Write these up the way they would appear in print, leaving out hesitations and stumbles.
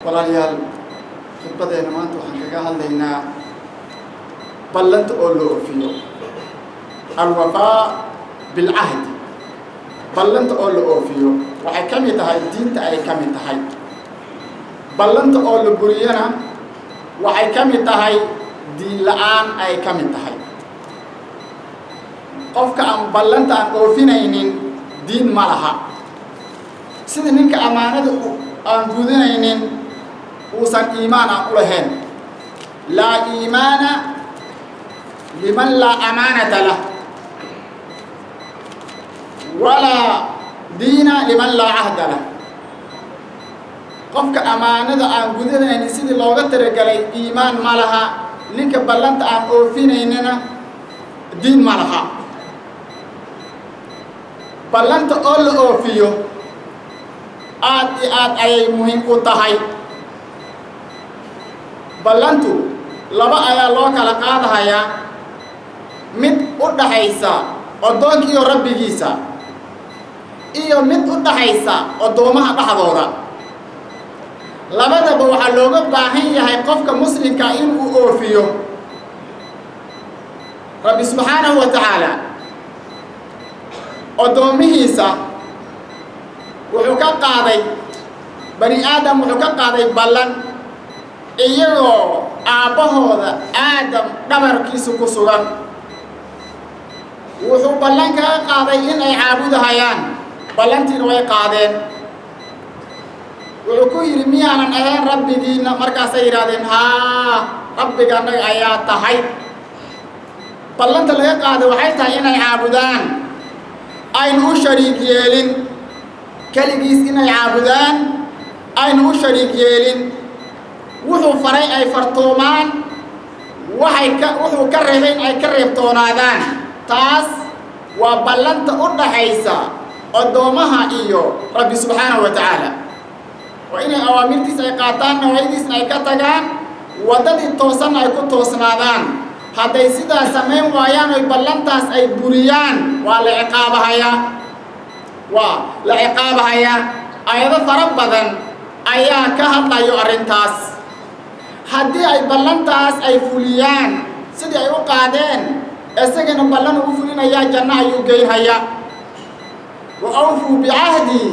walaalyaal khudbadeena maanta waxaan kaga hadlaynaa ballanta oo la oofiyo alwafaa bilcahdi ballanta oo la oofiyo waxay ka mid tahay diinta ay ka mid tahay ballanta oo la buriyana waxay ka mid tahay diin la'aan ay ka mid tahay qofka aan ballanta aan oofinaynin diin ma laha sida ninka amaanada aan gudanaynin uusan iimaan aan u lahayn laa iimaana liman laa amaanata lah walaa diina liman laa cahda lah qofka amaanada aan gudanaynin sidii looga talagalay iimaan ma laha ninka ballanta aan oofinaynina diin ma laha ballanta oo la oofiyo aad iyo aad ayay muhiim u tahay ballantu laba ayaa loo kala qaadahayaa mid u dhaxaysa addoonka iyo rabbigiisa iyo mid u dhaxaysa addoomaha dhexdooda labadaba waxaa looga baahan yahay qofka muslimka inuu oofiyo rabbi subxaanahu wa tacaala addoomihiisa wuxuu ka qaaday bani aadam wuxuu ka qaaday ballan iyagoo aabbahooda aadam dhabarkiisa ku sugan wuxuu ballan kaga qaaday in ay caabudahayaan ballantiina way qaadeen wuxuu ku yidhi miyaanan ahayn rabbigiinna markaasay yidhahdeen haa rabbiga annaga ayaa tahay ballanta laga qaaday waxay tahay inay caabudaan aynu u shariik yeelin keligiis inay caabudaan aynu u shariik yeelin wuxuu faray ay fartoomaan wuxuu ka reebay in ay ka reebtoonaadaan taas waa ballanta u dhaxaysa addoomaha iyo rabbi subxaanahu wa tacaala waa inay awaamirtiis ay qaataan nawaahidiisna ay ka tagaan waddadii toosanna ay ku toosnaadaan hadday sidaas samayn waayaan oy ballantaas ay buriyaan waa la ciqaabahayaa ayado fara badan ayaa ka hadlayo arrintaas haddii ay ballantaas ay fuliyaan sidii ay u qaadeen isagana ballan ugu fulinayaa janno ayuu geynhayaa wa awfuu bicahdii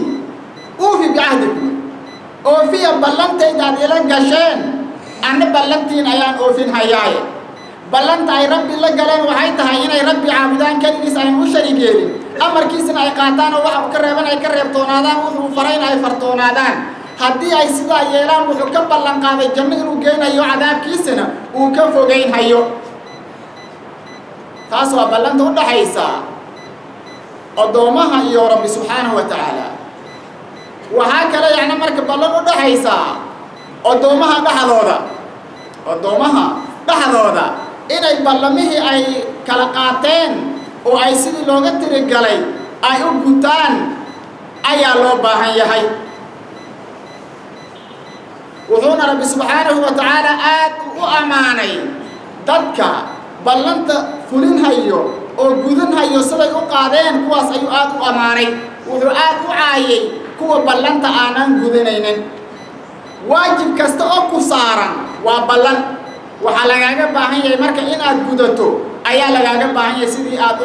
uufi bicahdikum oofiya ballantayda aad ila gasheen anna ballantiin ayaan oofin hayaaye ballanta ay rabbi la galeen waxay tahay inay rabbi caabudaan keligiis aynu u shariik yeelin amarkiisana ay qaataan oo waxa uu ka reeban ay ka reebtoonaadaan wuxuu farayna ay fartoonaadaan haddii ay sidaa yeelaan wuxuu ka ballan qaaday janno inuu geynayo cadaabkiisana uu ka fogeynhayo taas waa ballanta u dhaxaysa addoomaha iyo rabbi subxaanahu wa tacaala waxaa kale yacni marka ballan u dhaxaysa addoomaha dhexdooda inay ballamihii ay kala qaateen oo ay sidii looga tirigalay ay u gutaan ayaa loo baahan yahay wuxuuna rabbi subxaanahu wa tacaala aad u ammaanay dadka ballanta fulinhayo oo gudanhayo siday u qaadeen kuwaas ayuu aad u ammaanay wuxuu aad u caayay kuwa ballanta aanan gudanaynin waajib kasta oo ku saaran waa ballan waxaa lagaaga baahan yahay marka inaad gudato ayaa lagaaga baahan yahay sidii aad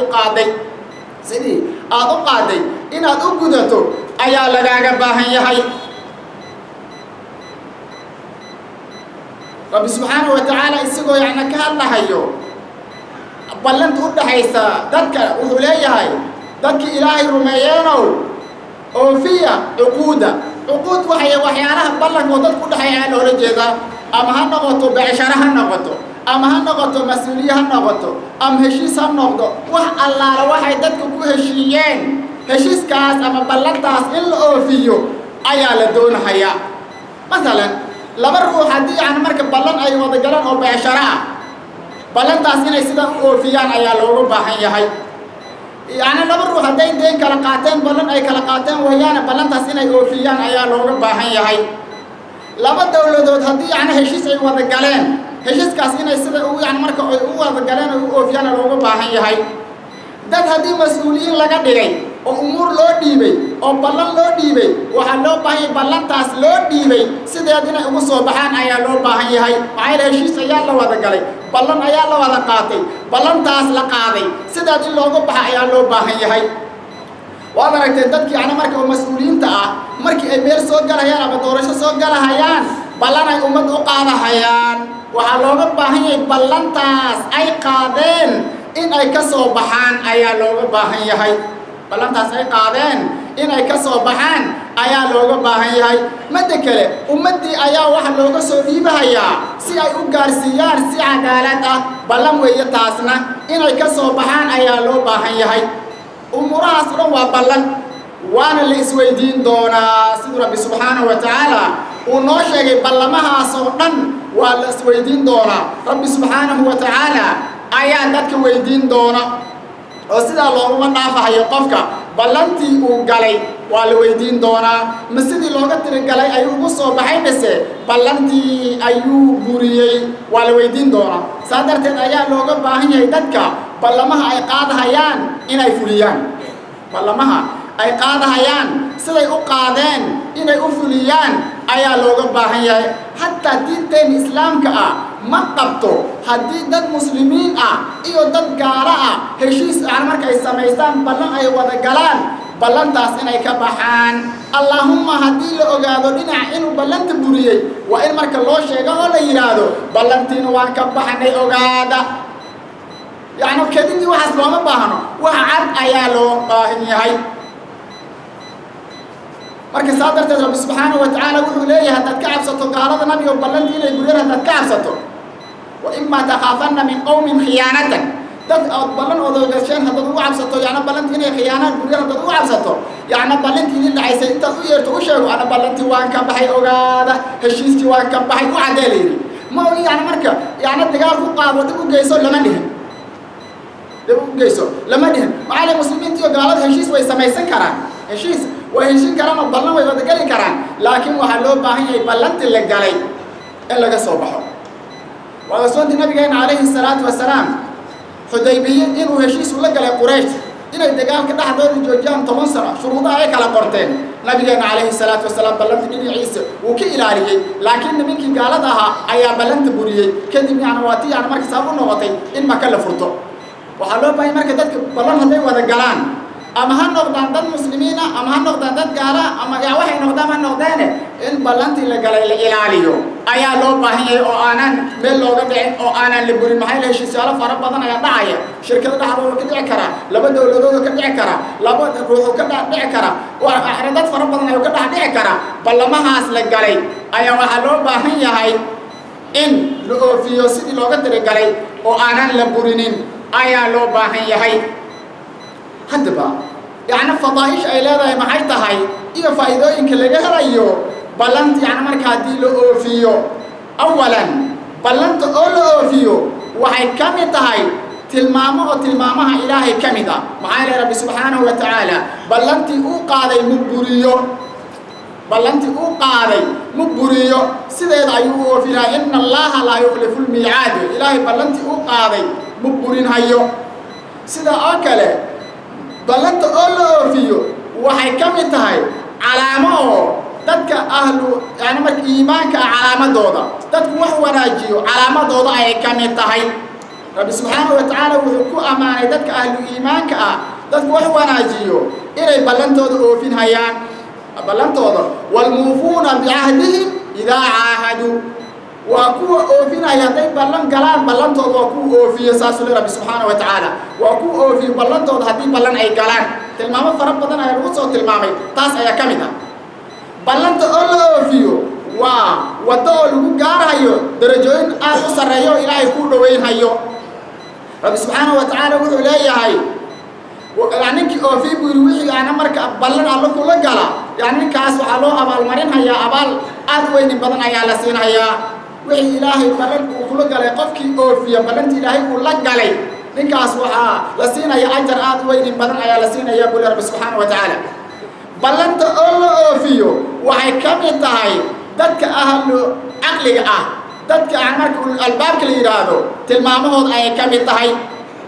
u qaaday inaad u gudato ayaa lagaaga baahan yahay rabbi subxaanahu wa tacaala isagoo yacni ka hadlahayo ballanta u dhaxaysa dadka wuxuu leeyahay dadkii ilaahay rumeeyeenow oofiya cuquud waxyaalaha ballanka oo dadku u dhaxay ayaa loola jeedaa ama ha noqoto becsharo ha noqoto ama ha noqoto mas-uuliye ha noqoto ama heshiis ha noqdo wax allaala waxay dadka ku heshiiyeen heshiiskaas ama ballantaas in la oofiyo ayaa la doonahayaa masalan laba ruux haddii yacni marka ballan ay wada galaan oo becsharo ah ballantaas inay sidaa u oofiyaan ayaa looga baahan yahay yacni laba ruux hadday deen kala qaateen ballan ay kala qaateen wayaana ballantaas inay oofiyaan ayaa looga baahan yahay laba dowladood haddii yacni heshiis ay wada galeen heshiiskaas inay sida yacni marka ay u wada galeen ay u oofiyaan looga baahan yahay dad haddii mas-uuliyiin laga dhigay oo umuur loo dhiibay oo ballan loo dhiibay waxa loo baahan yahay ballantaas loo dhiibay sideed inay ugu soo baxaan ayaa loo baahan yahay maxay la heshiis ayaa la wada galay ballan ayaa la wada qaatay ballantaas la qaaday sideed in looga baxa ayaa loo baahan yahay waad aragtay dadkii ana marka mas'uuliyiinta ah markii ay meel soo galayaan ama doorasho soo galahayaan ballan ay ummad u qaadahayaan waxa looga baahan yahay ballantaas ay qaadeen in ay ka soo baxaan ayaa looga baahan yahay ballantaas ay qaadeen in ay ka soo baxaan ayaa looga baahan yahay midda kale ummadii ayaa waxa looga soo dhiibahayaa si ay u gaarsiiyaan si cadaalad ah ballan weeye taasna in ay ka soo baxaan ayaa loo baahan yahay umurahaas dhan waa ballan waana la isweydiin doonaa siduu rabbi subxaanahu wa tacaala uu noo sheegay ballamahaas oo dhan waa la isweydiin doonaa rabbi subxaanahu wa tacaala ayaa dadka weydiin doona oo sidaa looguma dhaafahayo qofka ballantii uu galay waa la weydiin doonaa ma sidii looga tirigalay ayuu ugu soo baxay mise ballantii ayuu buriyey waa la weydiin doonaa saa darteed ayaa looga baahan yahay dadka ballamaha ay qaadahayaan inay fuliyaan ballamaha ay qaadahayaan siday u qaadeen inay u fuliyaan ayaa looga baahan yahay hataa diinteen islaamka ah ma qabto haddii dad muslimiin ah iyo dad gaala ah heshiis aan marka ay samaystaan ballan ay wada galaan ballantaas inay ka baxaan allahumma haddii la ogaado dhinac inuu ballanta buriyey waa in marka loo sheego oo la yidhaahdo ballantiina waan ka baxnay ogaada yacni kadibdii waxaas looma baahno wax cad ayaa loo baahan yahay marka saa darteed rabbi subxaanahu wa tacaala wuxuu leeyahay haddaad ka cabsato gaalada nabiga ballantii inay buriyeen haddaad ka cabsato wa imaa takhaafanna min qowmin khiyaanatan dad ood ballan odoogasheen haddaad ugu cabsato yacni ballantii inay khiyaanaan buriyeen haddaad ugu cabsato yacni ballantii idin dhacaysay intaad u yeerto u sheego ana ballantii waan ka baxay ogaada heshiiskii waan ka baxay u caddee la yidhi ma ogi yacni marka yacni dagaal ku qaado dhib u geyso lama dhihin dhib u geyso lama dhihin maxaa le muslimiinta iyo gaalada heshiis way samaysan karaan heshiis way heshin karaan oo ballan way wada geli karaan laakiin waxaa loo baahan yahay ballantii la galay in laga soo baxo waa rasuulkii nabigeena calayhi salaatu wasalaam xudaybiye inuu heshiis ula galay quraysh inay dagaalka dhexdooda joojiyaan 10 sano shuruudaha ay kala qorteen nabigeena calayhi salaatu wasalaam ballantii dhinaciisa wuu ka ilaaliyey laakiin nimankii gaalada ahaa ayaa ballanta buriyey kadib yacni waa tii yacni marka sabab u noqotay in maka la furto waxaa loo baahan marka dadka ballan hadday wada galaan ama ha noqdaan dad muslimiina ama ha noqdaan dad gaala ama yaa waxay noqdaan ha noqdeene in ballantii la galay la ilaaliyo ayaa loo baahan yahay oo aanan meel looga dhicin oo aanan la burin maxaa la heshiisyaalo fara badan ayaa dhacaya shirkado dhexdooda ka dhici kara laba dowladooda ka dhici kara laba ruuxu ka dhici kara dad fara badan ayuu ka dhex dhici kara ballamahaas la galay ayaa waxaa loo baahan yahay in la oofiyo sidii looga tirigalay oo aanan la burinin ayaa loo baahan yahay haddaba yacni fadaa'ish ay leedahay maxay tahay iyo faa'iidooyinka laga helayo ballanta yacni marka haddii la oofiyo awalan ballanta oo la oofiyo waxay ka mid tahay tilmaamo oo tilmaamaha ilaahay ka mid ah maxaa yeelay rabbi subxaanahu wa tacaala ballantii uu qaaday mu buriyo ballantii uu qaaday mu buriyo sideeda ayuu u oofinaa ina allaha laa yukhlifu lmiicaad ilaahay ballantii uu qaaday mu burinhayo sida oo kale ballanta oo la oofiyo waxay ka mid tahay calaamo oo dadka ahlu yacni marka iimaanka ah calaamadooda dadku wax wanaajiyo calaamadooda ayay ka mid tahay rabbi subxaanahu wa tacaala wuxuu ku ammaanay dadka ahlu iimaanka ah dadku wax wanaajiyo inay ballantooda oofin hayaan ballantooda walmuufuuna bicahdihim idaa caahaduu waa kuwa oofinaya hadday ballan galaan ballantooda waa kuwa oofiyo saasuu le rabbi subxaanahu wa tacaala waa kuwa oofiyo ballantooda haddii ballan ay galaan tilmaamo fara badan ayaa lagu soo tilmaamay taas ayaa ka mid ah ballanta oo la oofiyo waa waddo oo lagu gaarahayo darajooyin aad u sarreeyo oo ilaahay kuu dhoweynhayo rabbi subxaanahu wa tacaala wuxuu leeyahay ninkii oofiy buu yidhi wixii ana marka ballan alla kula gala yani ninkaas waxaa loo abaalmarinhayaa abaal aad u weynin badan ayaa la siinhayaa wixii ilaahay ballan uu kula galay qofkii oofiya ballantii ilaahay uu la galay ninkaas waxaa la siinaya ajar aad u weynin badan ayaa la siinaya buu rabbi subxaanahu wa tacaala ballanta oo la oofiyo waxay ka mid tahay dadka ahlu caqliga ah dadka aan marka albaabka la yidhaahdo tilmaamahooda ayay ka mid tahay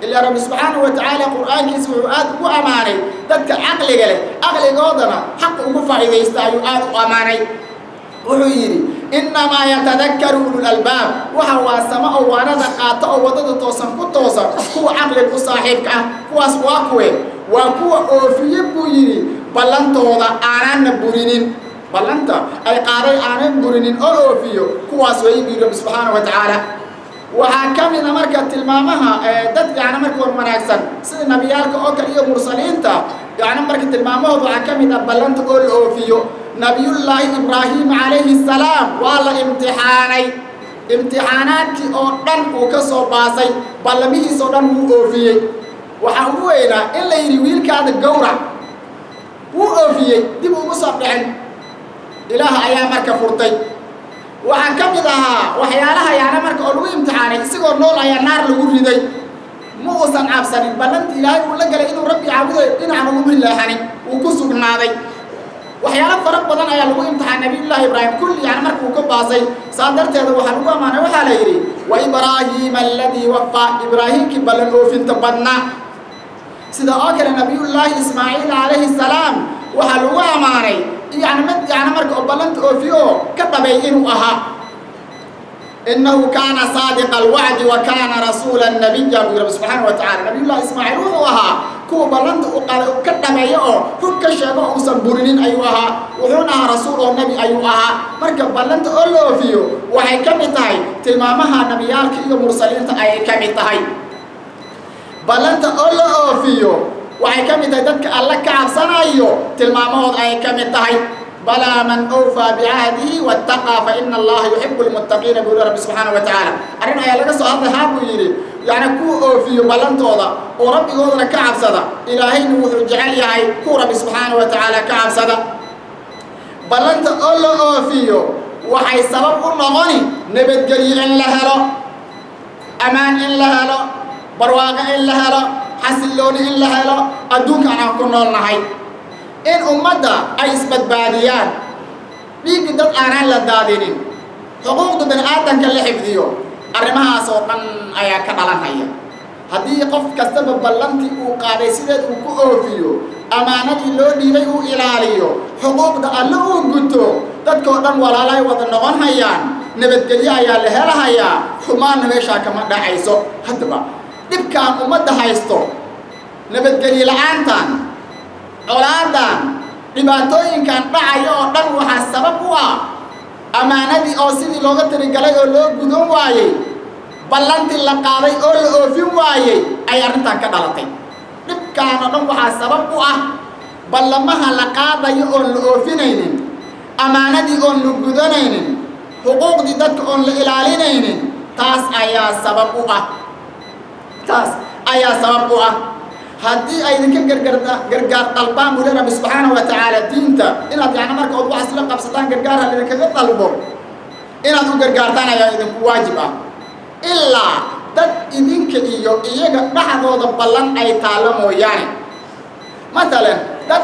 إلا رب سبحانه وتعالى قرآن كيسوه آد وأماني ذاتك عقل قودنا حق وقفع إذا يستعيو آد وأماني وحيري إنما يتذكر أولو الألباب وهو السماء وانا قاطع وضد توصن كتوصن هو عقل الصاحب هو أسواقه وهو أوفي بويري بلانتو وضع آنان نبورينين بلانتا أي قاري آنان بورينين أوفيو هو أسوي برب سبحانه وتعالى وحكم مركة المامها دت يعني مركة المناكسن سيد نبيالك أوكل مرسلين تا يعني مركة المامها وحكم بلانت أوفيو نبي الله إبراهيم عليه السلام والله امتحانات أردن وكسو باسي بلميه صدن وأوفيه وحاولنا إلا يريويل كاد الجورة وأوفيه دي بمصاب عن إله أيام مركة فرطي وحكمتها وحيالها يعني مركة أولو امتحاني سيقول نول أيا نار لوريدي مو أصلا عبساني بلنت إلهي ولا قال إنه ربي عبده إن عمله بالله حني وكسو بالنادي وحيالا فرق بدن أيا لغو امتحان نبي الله إبراهيم كل يعني مركو كباسي صادرت هذا وحلوه معنا وحالا يري وإبراهيم الذي وفى إبراهيم كبالن أوفين تبنا سيدا آكل نبي الله إسماعيل عليه السلام وحلوه معنا يعني مركو بلنت أوفيو كتبين أها إنه كان صادق الوعد وكان رسول النبي رب سبحانه وتعالى نبي الله إسماعيل وها كو بلند كتبيه فك الشيبه وسنبورين أيوها وحنا رسول النبي أيوها مركب بلند أولو فيو وحي كمتاي تلمامها نبيالك إيو مرسلين أي كمتاي بلند أولو فيو وحي كمتاي ددك الله كعب سنة أيو تلمامه أي كمتاي بلى من أوفى بعهده واتقى فإن الله يحب المتقين بيقول رب سبحانه وتعالى أرنا يا لنا سؤال هذا يري يعني كو أوفي بلنتوضا ورب يقول كعب صدا إلهي نوح جعل يعي كو رب سبحانه وتعالى كعب صدا بلنت أول أوفيو وحي سبب النغني نبت قليل إلا هلا أمان إلا هلا برواق إلا هلا حسلون إلا هلا أدوك أنا كنا لنهي إن أمدا أي إثبات باديان بيجي دل أنا لدادين حقوق بن آدم كله حفظيو أرمها صوتاً أيا كدلان هيا هذه قف كسب بلنتي وقارسيد وكوفيو أمانة لو دينه إلاليو حقوق ده الله وجدته تذكرن ولا لا يوضنون هيان نبتدي أيا لهلا هيا حمان نبيشا كمان ده عيسو هتبا تبكى أمدا هايستو نبتدي لعنتان أولادان لباتوين كان بعيو دن وحسبب وا أمانة أو سيدي لغة ترجلي أو لغة بدون واي بلنتي لقاري أو في واي أي أرنتا كدالتي نبكان دن وحسبب وا بلمها لقاري أو في نينين أمانة أو لغدونين حقوق دي دك أو لإلالينين تاس أيا سبب وا تاس أيا سبب وا هذه أيضاً كجرجار طلبان بقول رب سبحانه وتعالى دينته إن هذا يعني مركب أبو حسن لقب سطان جرجارها اللي كذا طلبوا إن هذا جرجار تانا يا إذا واجبة إلا تد إذن كإيو إيجا نحن هذا بلان أي تعلمه يعني مثلاً تد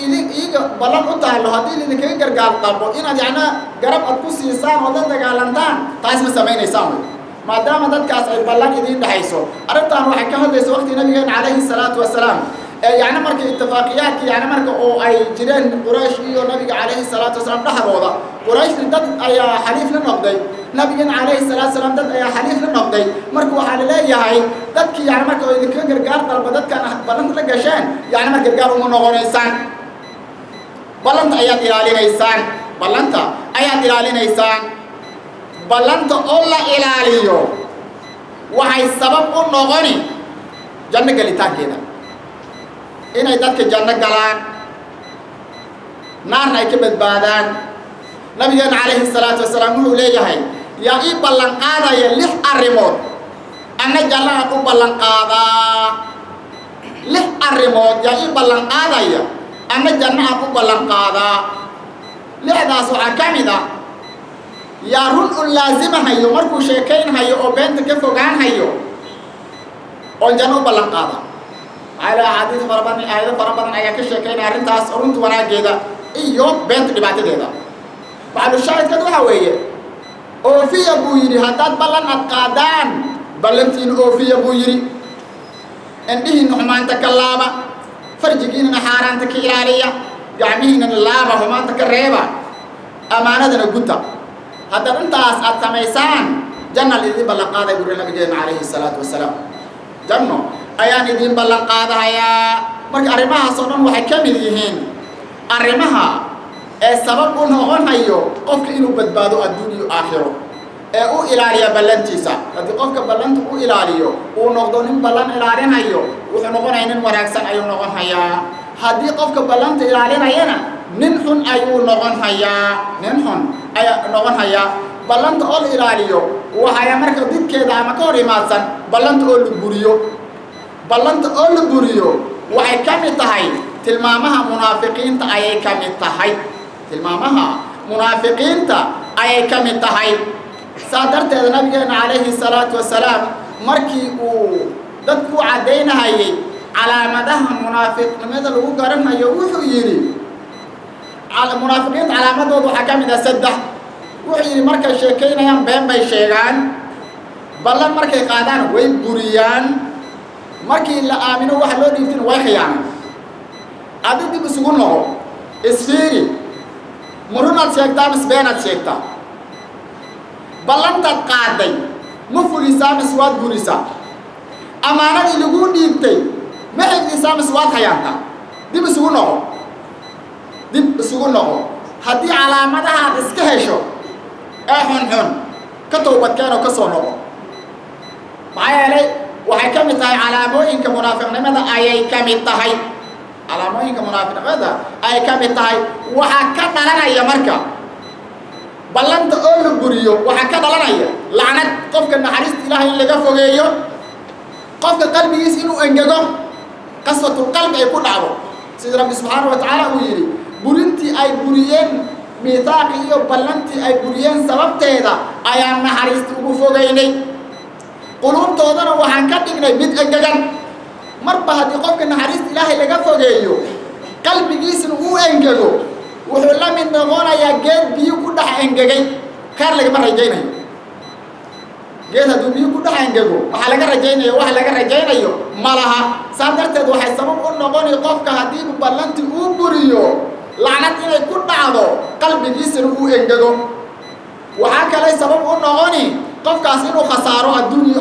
إذن إيجا بلان أتعلم هذه اللي كذا جرجار طلبوا إن هذا يعني جرب أتكسي إنسان وده تجعلنتان تاسم سمين إنسان ما دام ذات كاس البلان يدين بحيسو أردت أن أحكيها ليس وقت النبي عليه الصلاة والسلام يعني مرك اتفاقيات يعني مرك أو أي جيران قريش النبي عليه الصلاة والسلام نحر وضع قريش ضد أي حليف للنقدي نبي عليه الصلاة والسلام ضد أي حليف للنقدي مرك وحال لا يهاي ضد يعني مرك إذا كان جرجار طلب ضد كان بلنت لجشان يعني مرك جرجار ومنغون إنسان بلنت آيات إلى إنسان بلنت آيات إلى إنسان بلنت الله إلاليو وهي سبب النغني جنة قلتان كده إن إذاك جنة قلان نار نايكبت بادان نبي عليه الصلاة والسلام هو ليه هاي يا إيه بلن قادا يلح الريموت أنا جنة أقول بلن قادا لح الريموت يا إيه بلن قادا يا أنا جنة أقول بلن قادا لهذا سوء كامدا يا رون لازم هيو مركو شيكين هيو أو بنت كيف وقعن هيو أنجنو بلن قادا على حديث فربان آية فربان آية كشيكين أرنت أسرنت وانا جيدا إيو بنت دبعت جيدا بعد الشاهد كدو هوية أو في أبو يري هتات بلن أتقادان بلنتين أو في أبو يري indhihi nuxmaanta ka laaba farjigiina xaaraanta ka ilaaliya gacmihiina laaba xumaanta ka reeba amaanadana guta hadda intaas aad samaysaan janna idin ballan qaaday buu nabigeena calayhi salaatu wasalaam janno ayaan idin ballan qaadayaa marka arrimahaas oo dhan waxay ka mid yihiin arrimaha ee sabab u noqonayo qofka inuu badbaado adduun iyo aakhiro ee u ilaaliya ballantiisa haddii qofka ballanta u ilaaliyo uu noqdo nin ballan ilaalinayo wuxuu noqonayaa nin wanaagsan ayuu noqonayaa haddii qofka ballanta ilaalinayana nin xun ayuu noqonayaa nin xun ayaa noqonayaa ballanta oo la ilaaliyo waxaya marka didkeeda ama ka hor imaadsan ballanta oo la buriyo ballanta oo la buriyo waxay ka mid tahay tilmaamaha munaafiqiinta ayay ka mid tahay tilmaamaha munaafiqiinta ayay ka mid tahay saa darteeda nabigeena calayhi salaatu wasalaam markii uu dadku caddaynahayay calaamadaha munaafiqnimada lagu garanayo wuxuu yidhi munaafiqiinta calaamadooda waxaa ka mid ah saddex wuxuu yidhi markay sheekaynayaan been bay sheegaan ballan markay qaadaan way buriyaan markii la aamino waxa loo dhiibtin way khiyaanaan adi dib isugu noqo isfiiri murunaad sheegtaa mis beenaad sheegtaa ballantaad qaaday ma fulisaa mis waad burisaa amaanadii laguu dhiibtay ma xifdisaa mis waad khiyaantaa dib isugu noqo dib isugu noqo haddii calaamadahaad iska hesho ee xunxun ka toobadkeenoo ka soo noqo maxaa yeelay waxay ka mid tahay calaamooyinka munaafiqnimada ayay ka mid tahay calaamooyinka munaafiqnimada ayay ka mid tahay waxaa ka dhalanaya marka ballanta oo la buriyo waxaa ka dhalanaya lacnad qofka naxariista ilaahay in laga fogeeyo qofka qalbigiisa inuu engego qaswatul qalbi ay ku dhacdo sida rabbi subxaanahu wa tacaala uu yidhi burintii ay buriyeen miisaaqii iyo ballantii ay buriyeen sababteeda ayaan naxariista ugu fogaynay quluubtoodana waxaan ka dhignay mid engegan marba haddii qofka naxariista ilaahay laga fogeeyo qalbigiisna uu engego wuxuu la mid noqonayaa geed biyo ku dhex engegay kaar lagama rajaynayo geed hadduu biyo ku dhex engego waxaa laga rajaynayo wax laga rajaynayo ma laha saa darteed waxay sabab u noqoni qofka haddii ballantii uu buriyo lacnad inay ku dhacdo qalbigiisana uu engego waxaa kale sabab u noqoni qofkaas inuu khasaaro adduun iyo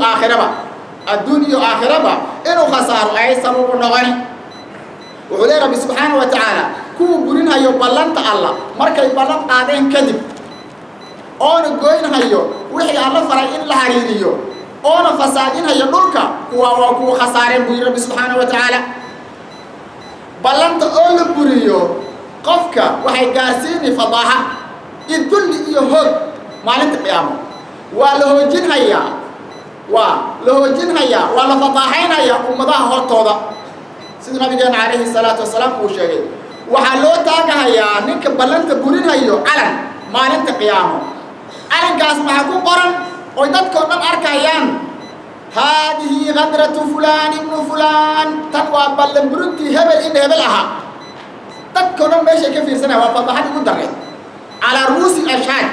aakhiraba inuu khasaaro ayay sabab u noqoni wuxuu leeyahay rabbi subxaanahu wa tacaala kuwuu burinhayo ballanta allah markay ballan qaadeen kadib oona goynhayo wixii alla faray in la hariiriyo oona fasaadinhayo dhulka kuwa waa kuwa khasaareen buu yidhi rabbi subxaanahu wa tacaala ballanta oo la buriyo qofka waxay gaarsiini fadaaxa iyo dulli iyo hoog maalinta qiyaamo waa la hoojinhayaa waa la fadaaxaynayaa ummadaha hortooda sida nabigeena calayhi salaatu wasalaam uu sheegay waxaa loo taagahayaa ninka ballanta burinhayo calan maalinta qiyaamo calankaas maxaa ku qoran oy dadkoo dhan arkayaan haadihi qadratu fulaan ibnu fulaan tan waa ballan burintii hebel in hebel ahaa dadkoo dhan meeshay ka fiirsanaya waa fadaaxad ugu darray calaa ruusi ashhaad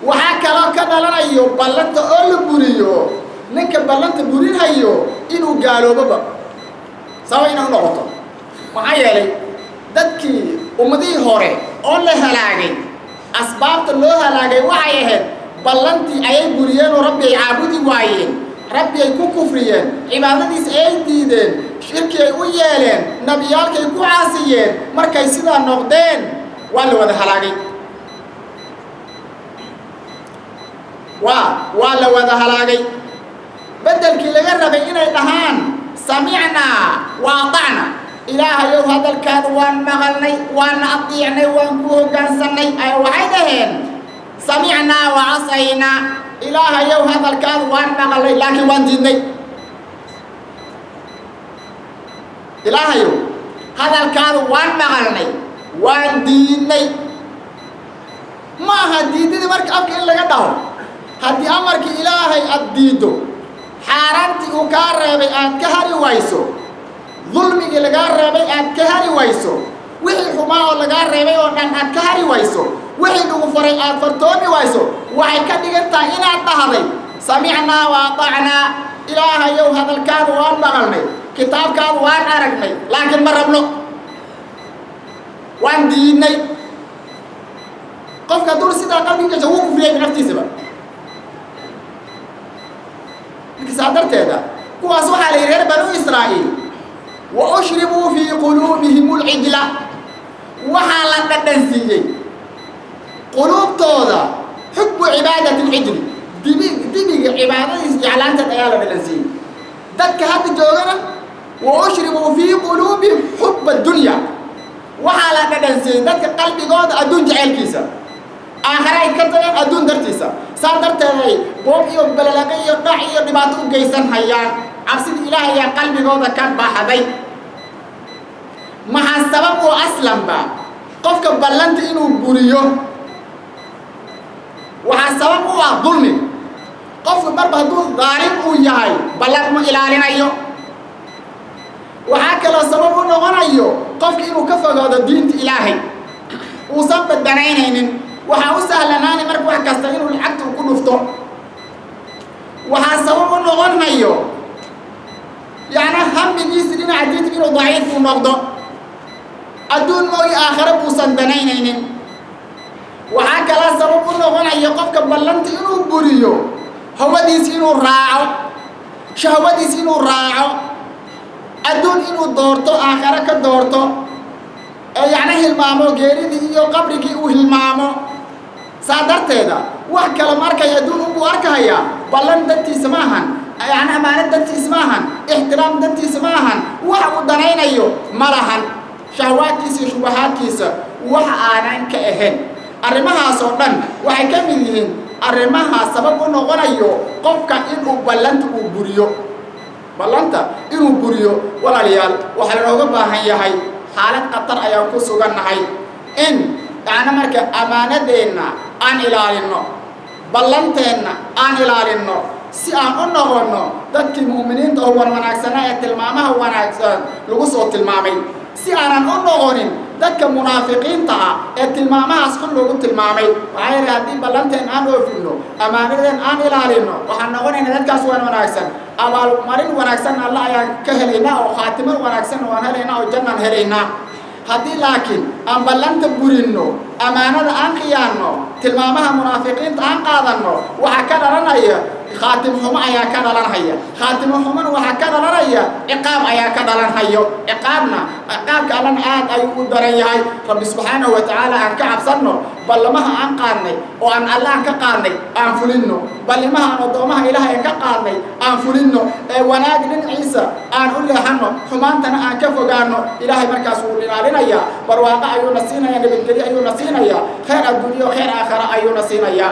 waxaa kaloo ka dhalanayo ballanta oo la buriyo ninka ballanta burinhayo inuu gaalooboba sabab inay u noqoto maxaa yeelay dadkii ummadihii hore oo la halaagay asbaabta loo halaagay waxay ahayd ballantii ayay buriyeen oo rabbi ay caabudi waayeen rabbi ay ku kufriyeen cibaadadiisa ay diideen shirki ay u yeeleen nabiyaalkay ku caasiyeen markay sidaa noqdeen waa la wada halaagay waa la wada halaagay beddelkii laga rabay inay dhahaan samicnaa wa atacna ilaahayow hadalkaada waan maqalnay waana atiicnay waan ku hoggaansanay ay waxay dhaheen samicnaa wa casaynaa ilaahayow hadalkaada waan maqalnay laakiin waan diidnay ilaahayow hadalkaada waan maqalnay waan diidnay ma aha diidadii marka afka in laga dhaho haddii amarkii ilaahay aad diiddo xaaraantii uu kaa reebay aad ka hari wayso dulmigii lagaa reebay aad ka hari wayso wixii xumaa oo lagaa reebay oo dhan aad ka hari wayso wixii lagu faray aad fartoomi wayso waxay ka dhigan tahay inaad dhahday سمعنا وأطعنا إلهي يو هذا الكاد وان بغلني كتاب كاد وان عرقني لكن مربنو وان ديني قف كدور سيدا قلبي كجووك في بنفتي سبا لك سادرت هذا كواسو على غير بنو إسرائيل وأشربوا في قلوبهم العجلة وحالة التنسيجي قلوب توضا حب عبادة العجل دبي عبادة إعلان تتعالى بالنسيج ذاتك هذا الجوغرة وأشربوا في قلوبهم حب الدنيا وحالة التنسيج ذاتك قلبي قوض أدون جعل كيسا آخرين كتلين أدون درتيسا سادرت هاي بوبي وبللقي وقعي ونباتو قيسان هيان عبسد إلهي يا قلبي قوضا كان باحدي مع السبب وأسلم با قفك بلنت إنو بوريو وعلى السبب هو الظلم قف مربه دون ظالم وياي بلغ مو إلالنا أيو وهكذا السبب إنه غنى أيو قف إنه كفى هذا الدين إلهي وصب الدنين وحاوسها لنا مربو حكستغينه الحق وكل فتو وها السبب إنه غنى أيو يعني هم يجيس لنا عديد منه ضعيف ونقضه أدون موي آخر بوسن دنين وهكذا سبب إنه هنا يقف بلنت إنه بريو هو ديس إنه راعو شهوة ديس إنه راعو أدون إنه دورتو آخر كدورتو يعني هالمامو غيري دي يو قبرك وهالمامو صادرت هذا وهكذا ماركا يدون أبو أركايا بلنت دتي سماهن يعني أمانة دتي سماهن احترام دتي سماهن وحو دنين أيو مرهن شهواتيسي شبهاتيسا وحانا كأهن arrimahaas oo dhan waxay ka mid yihiin arrimaha sabab u noqonayo qofka inuu ballanta inuu buriyo walaaliyaal waxa la nooga baahan yahay xaalad qatar ayaa ku sugannahay in taana marka amaanadeena aan ilaalino ballanteena aan ilaalino si aan u noqono dadkii muuminiinta oo wanaagsan ee tilmaamaha wanaagsan lagu soo tilmaamay si aanan u noqonin dadka munaafiqiinta ah ee tilmaamahaas xun loogu tilmaamay waxay raadin ballanteen aan oofino amaanadeen aan ilaalino waxaan noqonaynaa dadkaas wanaagsan abaal marin wanaagsan Allah ayaa ka helaynaa oo khaatimo wanaagsan waan helaynaa oo jannaan helaynaa haddii laakiin aan ballanta burino amaanada aan khiyaano tilmaamaha munaafiqiinta aan qaadano waxa ka dhalanaya خاتم هم أيا كذا هيا خاتم هم وها كذا هيا عقاب أيا كذا هيا عقابنا عقاب كأن عاد أيود دري هاي رب سبحانه وتعالى أن كعب صنّه بل ما أن قارني وأن الله كقارني أن فلنّه بل ما أن ضمها إله أن كقارني أن فلنّه ونادل عيسى أن أقول حنّه حمان تنا أن كفوا قارنه إلهي مركز ولنا لنا يا برواقع أيون نسينا يا نبي أيون نسينا يا خير الدنيا وخير آخرة أيون نسينا يا